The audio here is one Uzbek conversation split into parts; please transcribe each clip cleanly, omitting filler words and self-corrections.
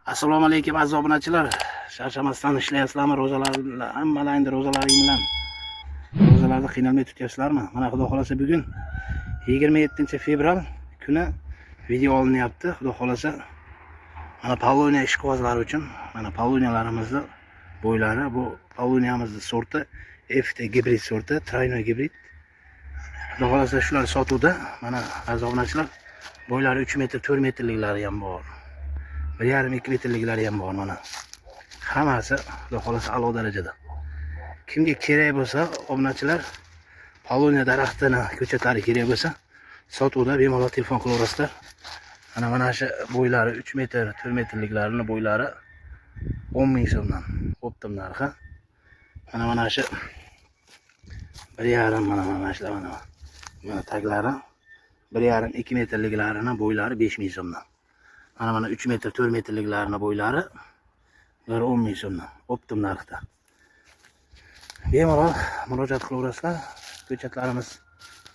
Assalomu alaykum aziz obunachilar. Charchamasdan ishlayapsizlarmi? Ro'zalar bilan, hammalarning ro'zalaring bilan. Ro'zalarda qiynalmay tutyapsizlarmi? Mana xudo xolasa bugun 27-fevral kuni video olinyapti. Xudo xolasa mana Pavloniya ishqibozlari uchun mana Pavloniyalarimizni bo'ylari, bu Pavloniyamizning sorti FT gibrid sorti, traynoy gibrid. Xudo xolasa shular sotuvda. Mana aziz obunachilar, bo'ylari 3 metr, 4 metrliklari ham bor. 1,5-2 metrliklari ham bor mana. Hammasi xudo xolasa a'lo darajada. Kimga kerak bo'lsa, obunachilar, Pavloniya daraxtini ko'chatlari kerak bo'lsa, sotuvda bemalol telefon qilaverasizlar. Mana shu bo'ylari 3 metr, 4 metrliklarini bo'ylari 10 ming so'mdan optim narxi. Mana shu 1,5 mana shular mana taglari 1,5-2 metrliklarini bo'ylari 5 ming so'mdan. Mana 3 metr, 4 metrliklarini bo'ylari 10 ming so'mdan optim narxda. Bemalol murojaat qilaverasizlar. Ko'chatlarimiz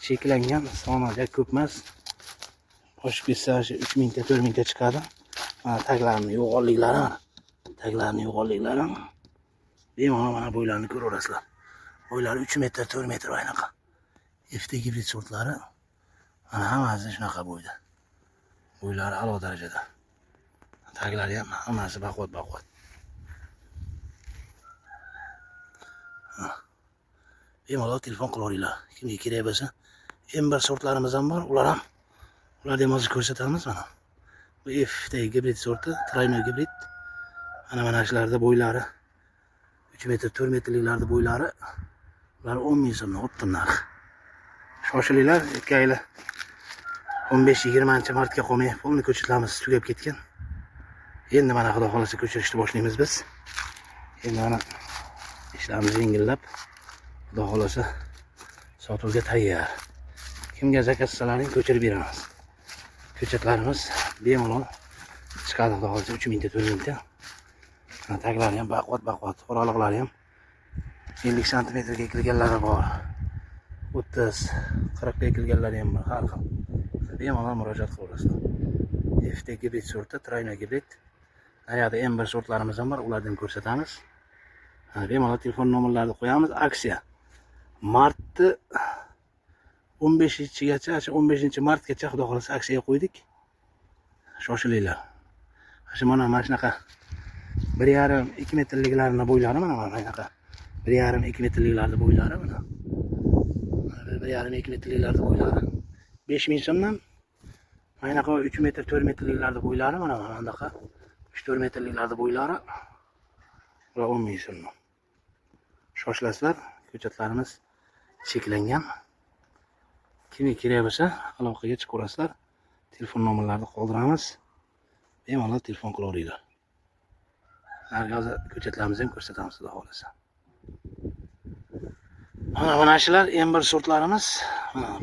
cheklangan, soni ko'p emas. Oshib ketsa 3 mingta, 4 mingta chiqadi. Mana taglarning yo'g'onliklari, bemalol mana bo'ylarini ko'raverasizlar. Bo'ylari 3 metr, 4 metr aynaqa. FT gibrid sortlari mana hammasi shunaqa bo'yda. Bo'ylari a'lo darajada. Taglari ham hammasi baquvvat. Bemalol telefon qilaveringlar. Kimga kerak bo'lsa, M1 sortlarimiz ham bor. Ularni ham hozir ko'rsatamiz mana. Bu FT gibrid sorti, traynoy gibrid. Mana shularda bo'ylari 3 metr, 4 metrliklarda bo'ylari ular 10 ming so'mdan optim narx. Shoshilinglar, etkaylar. 15-20 martga qolmay, polni ko'chatlarimiz tugab ketgan. Endi mana xudo xolasa ko'chirishni boshlaymiz biz. Endi mana ishlarimiz yengillab, xudo xolasa sotuvga tayyor. Kimga zakaz qilsalaring ko'chirib beramiz. Ko'chatlarimiz bemalol chiqadi, xudo xolasa 3 mingta, 4 mingta. Taglari ham baquvvat, oraliqlari ham 50 sm ga ekilganlari bor. 30-40 ga ekilganlari ham bor, har xil. Bemalol murojaat qilaverasizlar. FT gibrid sorti, traynoy gibrid. Naryoqda M1 sortlarimiz ham bor, ularni ham ko'rsatamiz. Bemalol telefon nomerlarini qo'yamiz. Aksiya martni 15-gacha, 15-martgacha xudo xolasa aksiyaga qo'ydik. Shoshilinglar. Mana shunaqa 1,5-2 metrliklarini bo'ylari mana shunaqa. 1,5-2 metrliklarda bo'ylari mana. 1,5-2 metrliklarda bo'ylari 5 ming so'mdan. Aynaqa 3 metr, 4 metrliklarda bo'ylari mana bunaqa. 3-4 metrliklarda bo'ylari 10 ming so'mdan. Shoshilasizlar, ko'chatlarimiz cheklangan. Kimga kerak bo'lsa, aloqaga chiqaverasizlar. Telefon nomerlarini qoldiramiz. Bemalol telefon qilaveringlar. Hozir ko'chatlarimizni ham ko'rsatamiz xudo xolasa. Mana shular M1 sortlarimiz.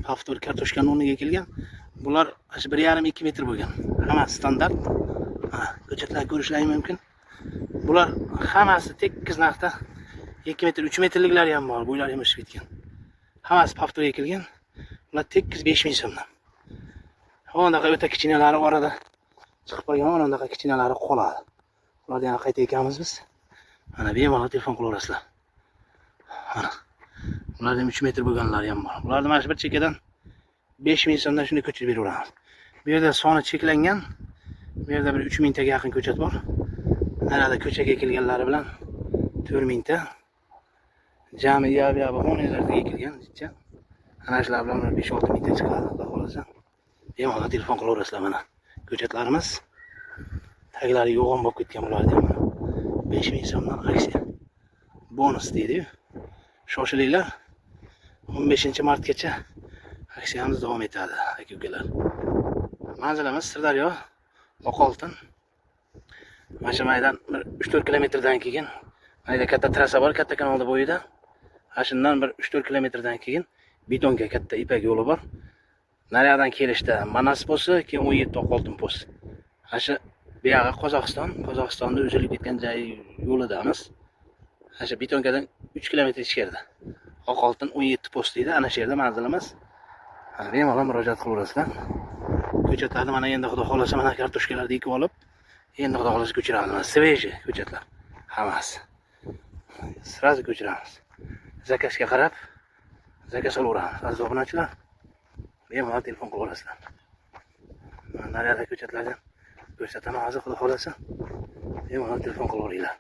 Paftor kartoshkaning o'rniga kelgan. Bular 1,5-2 metr bo'lgan. Hammasi standart. Ko'chatlar ko'rishlaring mumkin. Bular hammasi tekis narxda 2 metr, 3 metrliklari ham bor. Bo'ylari ham o'sib ketgan. Hammasi paftorga kelgan. Bular tekis 5 ming so'mdan. Bunaqa o'ta kichkinalari orada chiqib qolgan, bunaqa kichkinalari qoladi. Ularni yana qayta ekamiz biz. Mana bemalol telefon qilaverasizlar. Mana ularning 3 metr bo'lganlari ham bor. Ularni mana shu bir chekkadan 5 ming so'mdan shunday ko'chirib beraveramiz. Bu yerda soni cheklangan. Bu yerda bir 3 mingtaga yaqin ko'chat bor. Narada ko'chaga kelganlari bilan 4 mingta. Jami yabi 10 yillarga ekilgan jicha. Ana shular bilan 5-6 mingta chiqadi, xudo xolasa. Bemalol telefon qilaverasizlar mana. Ko'chatlarimiz taglari yo'g'on bo'lib ketgan bularni ham 5 ming so'mdan aksiya. Bonus deydi. Shoshilinglar. 15-martgacha aksiyamiz davom etadi, aka-ukalar. Manzilimiz Sirdaryo, Oqoltin. Mashamaydan 3-4 kilometrdan keyin mayda katta trassa bor, katta kanalda bo'yida. Shundan bir 3-4 kilometrdan keyin betonga katta ipak yo'li bor. Naryoqdan kelishda Manas posti, keyin 17 Oqoltin post. Shu buyog'i Qozog'istonda uzilib ketgan joy yo'lidamiz. Shu betonkadan 3 kilometr ichkarida. Oqoltin 17 post deydi, ana shu yerda manzilimiz. Bemalol murojaat qilaverasizlar. Ko'chatlarni mana endi xudo xolasa mana kartoshkalarni ekib olib, Endi xudo xohlasa ko'chiramiz. Sveji ko'chatlar. Hammasi. Sразу ko'chiramiz. Zakazga qarab zakaz olaveramiz. Aziz obunachilar, bemalol telefon qilib olasizlar. Naryoqda ko'chatlarni ko'rsataman hozir xudo xohlasa. Bemalol telefon qilib olinglar.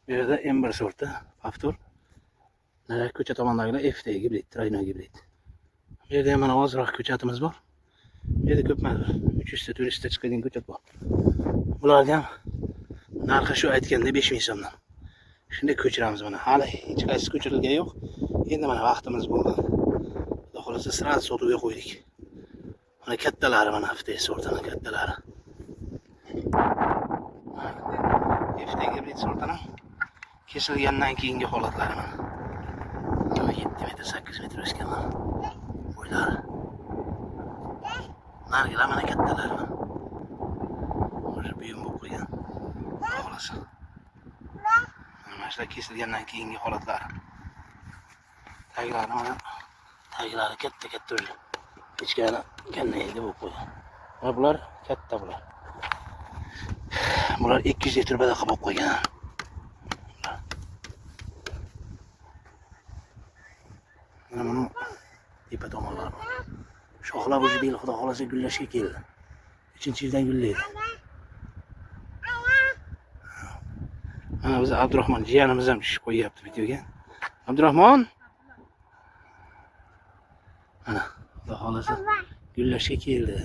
Bu yerda M1 sorti Paftor. Naryoq ko'cha tomondagilar FT gibrid, Trayno gibrid. Bu yerda ham mana ozroq ko'chatimiz bor. Bu yerda ko'p emas, 300 ta 400 ta chiqadigan ko'chat bor. Bularga ham narxi shu aytganda 5000 so'mdan. Shunday ko'chiramiz mana. Hali hech qaysi ko'chirilgani yo'q. Endi mana vaqtimiz bo'ldi. Xudo xolasa sirasi sotuvga qo'ydik. Mana kattalari mana FT sortining kattalari. FT gibrid sortining kesilgandan keyingi holatlari mana. 7 metr 8 metr o'sgan mana. Bo'ylari. Nargilar mana kattalari mana. O'sha buyum bo'lib qo'ygan. Xolasa. Mana shular kesilgandan keyingi holatlari. Taglari mana taglari katta o'sha. Ichkari kannaydi bo'lib qo'ygan. Mana bular katta bular. Bular 200 litr badaqa bo'lib qo'ygan. Mana tepa tomonlar. Shoxlar o'zi deyil xudo xolasa gullashga keldi. 3-yildan gullaydi. Mana biz Abdurahmon jiyanimiz ham tushib qo'yapti videoga. Abdurahmon. Mana xudo xolasa gullashga keldi.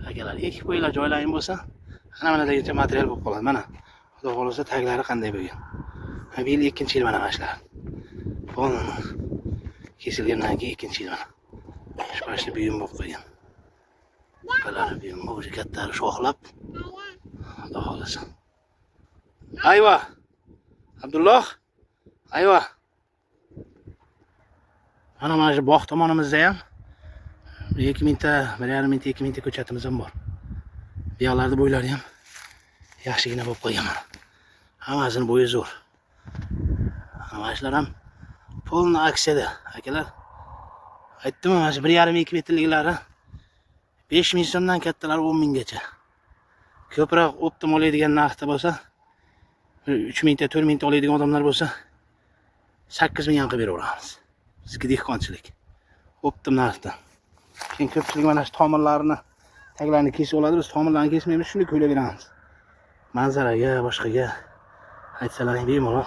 Akalar ekib qo'yinglar joylaring bo'lsa, mana material bo'lib qoladi. Mana xudo xolasa taglari qanday bo'lgan. Bu yil 2-yil mana shular. Kesilgandan keyin 2-yil mana. Shu buyum bo'lib qo'ygan. Bular buyum o'zi katta shoxlab. Xudo xolasa. Ayva. Abdulloh. Ayva. Mana shu bog' tomonimizda ham 2000 ta, 1,5 ming ta, 2000 ta ko'chatimiz ham bor. Bu yoqlarda bo'ylari ham yaxshigina bo'lib qolgan. Hammasini bo'yi zo'r. Mana shular ham polni aksiyada, akalar. Aytdim, mana shu 1,5-2 metrliklari 5000 so'mdan kattalari 10 minggacha. Ko'proq optim oladigan narxda bo'lsa, 3000 ta, 4000 ta oladigan odamlar bo'lsa, 8000 ham qilib beraveramiz. Bizga dehqonchilik. Optim narxda. Keyin ko'pchilik mana shu tomirlarini, taglarini kesib oladi, biz tomirlarni kesmaymiz, shuni ko'ylab beramiz. Manzaraga, boshqaga aytsalaring bemalol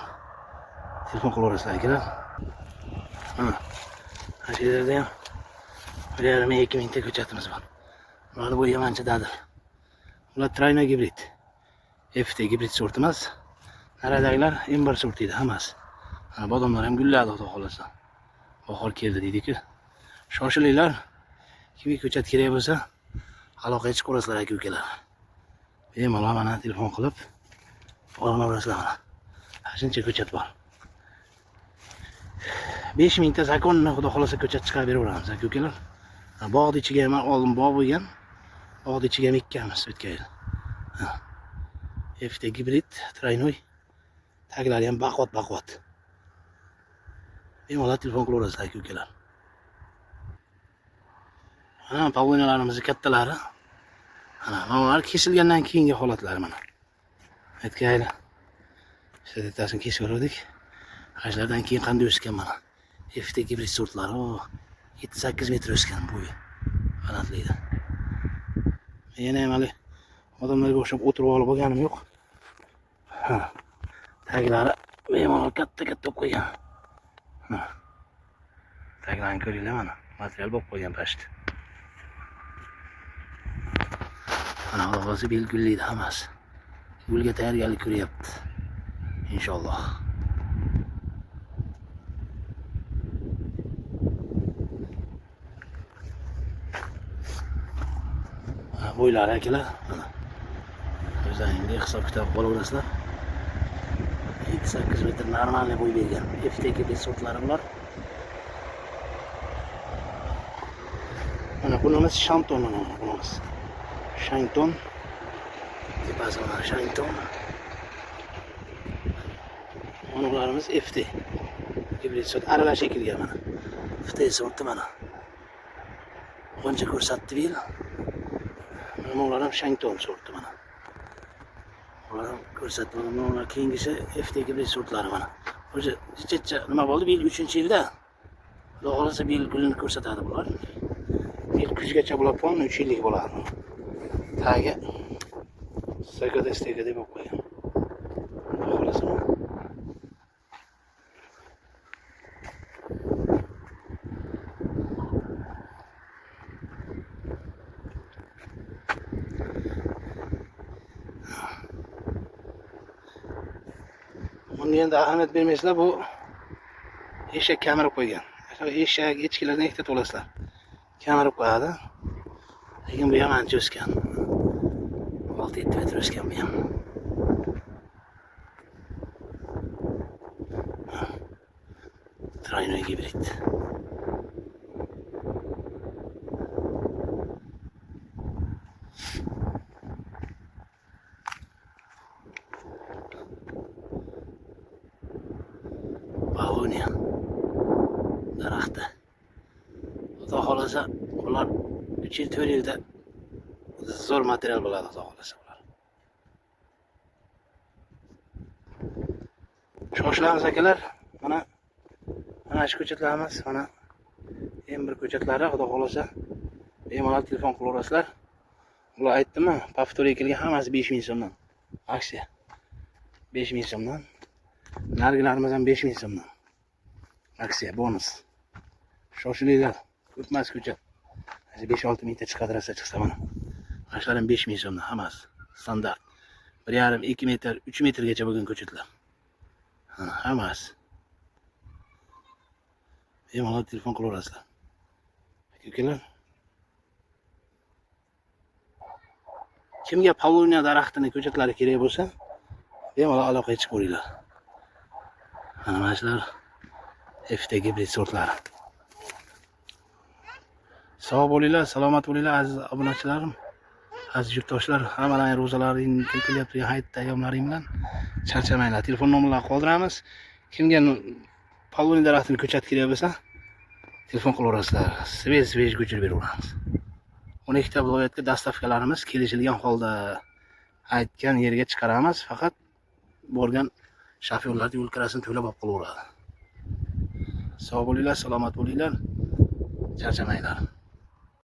telefon qilaverasizlar akalar. Mana shu yerda ham 1,5-2 ming ta ko'chatimiz bor. Bular bo'yi ancha dadil. Bular Trayno gibrid. FT gibrid sorti emas. Naradagilar M1 sorti edi hammasi. Mana bodomlar ham gulladi xudo xolasa. Bahor keldi deydi-ku. Shoshilinglar. Kimga ko'chat kerak bo'lsa, aloqaga chiqib qo'rasizlar aka-ukalar. Bemalol mana telefon qilib olaverasizlar mana. Shuncha ko'chat bor. 5000 ta zakonni xudo xolasa ko'chat chiqarib beraveramiz aka-ukalar. Bog'ning ichiga ham oldin bog' bo'lgan. Bog'ning ichiga ham ekkamiz o'tgan yil. FT gibrid, Traynoy. Taglari ham baqvat. Bemalol telefon qilaverasizlar aka-ukalar. Mana pavlinalarimiz kattalari. Mana ular kesilgandan keyingi holatlari mana. Aytgayli. Shiddatasini kesib o'rdik. Ajlardan keyin qanday o'sgan mana. FT gibrid sortlari 7-8 metr o'sgan bo'yi. Qanotlaydi. Yana ham hali odamlarga o'xshab o'tirib olib bo'lganim yo'q. Taglari bemalol katta bo'lib qo'ygan. Taglarni ko'ringlar mana. Material bo'lib qo'ygan pashti. Mana hozir belgilaydi hammasi. Yo'lga tayyorgarlik ko'ryapti. Inshaalloh. Bo'ylari akalar, mana. O'zlaringiz hisob kitob qilaverasizlar. 7-8 metr normalniy bo'y bergan. FTK sortlari bular. Mana bunimiz Shanton mana bunimiz. Shanton. Tepasi mana Shanton. Mana bularimiz FT. Gibrid sort aralashib kelgan mana. FT sorti mana. Qancha ko'rsatdi bu yil? Ular ham Shangton sorti mana. Ular ham ko'rsatdim. Ular keyingisi FTG sortlari mana. O'zi jicha nima bo'ldi? Bu yil 3-yilda. Xudo xolasa bu yil gulini ko'rsatadi bular. Bu yil kuzgacha bular pon 3 yillik bo'ladi. Tagi stega deb qo'ygan. Xudo xolasa. Bunga endi ahamiyat bermaysizlar, bu eshak kamirib qo'ygan. Eshak, echkilarni ehtiyot bo'lasizlar. Kamirib qo'yadi. Lekin bu ham ancha o'sgan. 6-7 metr o'sgan bu ham. Traynoy gibrid. Polonia daraxti. Xudo xolasa ular 3 yil 4 yilda zo'r material bo'ladi, xudo xolasa ular. Shoshilamiz akalar. Mana shu ko'chatlarimiz, mana M1 ko'chatlari, xudo xolasa bemalol telefon qilaverasizlar. Ular aytdimmi, Pavtoriya kelgan hammasi 5000 so'mdan. Aksiya 5000 so'mdan. Nargilarimiz ham 5000 so'mdan. Aksiya bonus. Shoshilinglar. Ko'pmas ko'chat. 5-6 mingta chiqadi, rosa chiqsa mana. Ashlar ham 5000 so'mdan hammasi. Standart. 1,5-2 metr, 3 metrgacha bo'lgan ko'chatlar. Hammasi. Bemalol telefon qilaverasizlar. Ukalar. Kimga Polonia daraxtini ko'chatlari kerak bo'lsa, bemalol aloqaga chiqib ko'ringlar. Mana shular FTG sortlari. Sog' bo'linglar, salomat bo'linglar aziz obunachilarim, aziz yurtdoshlar. Hammaning ro'zalaring kelyapti, hayit ayyomlaring bilan charchamanglar. Telefon nomerlarini qoldiramiz. Kimga Polonia daraxtini ko'chat kerak bo'lsa, telefon qilaverasizlar. Svej ko'chirib beraveramiz. 12 ta viloyatga dastavkalarimiz kelishilgan holda aytgan yerga chiqaramiz. Faqat borgan shofyorlarning yo'l kirasini to'lab olib qolaveradi. Sog' bo'linglar, salomat bo'linglar. Charchamanglar.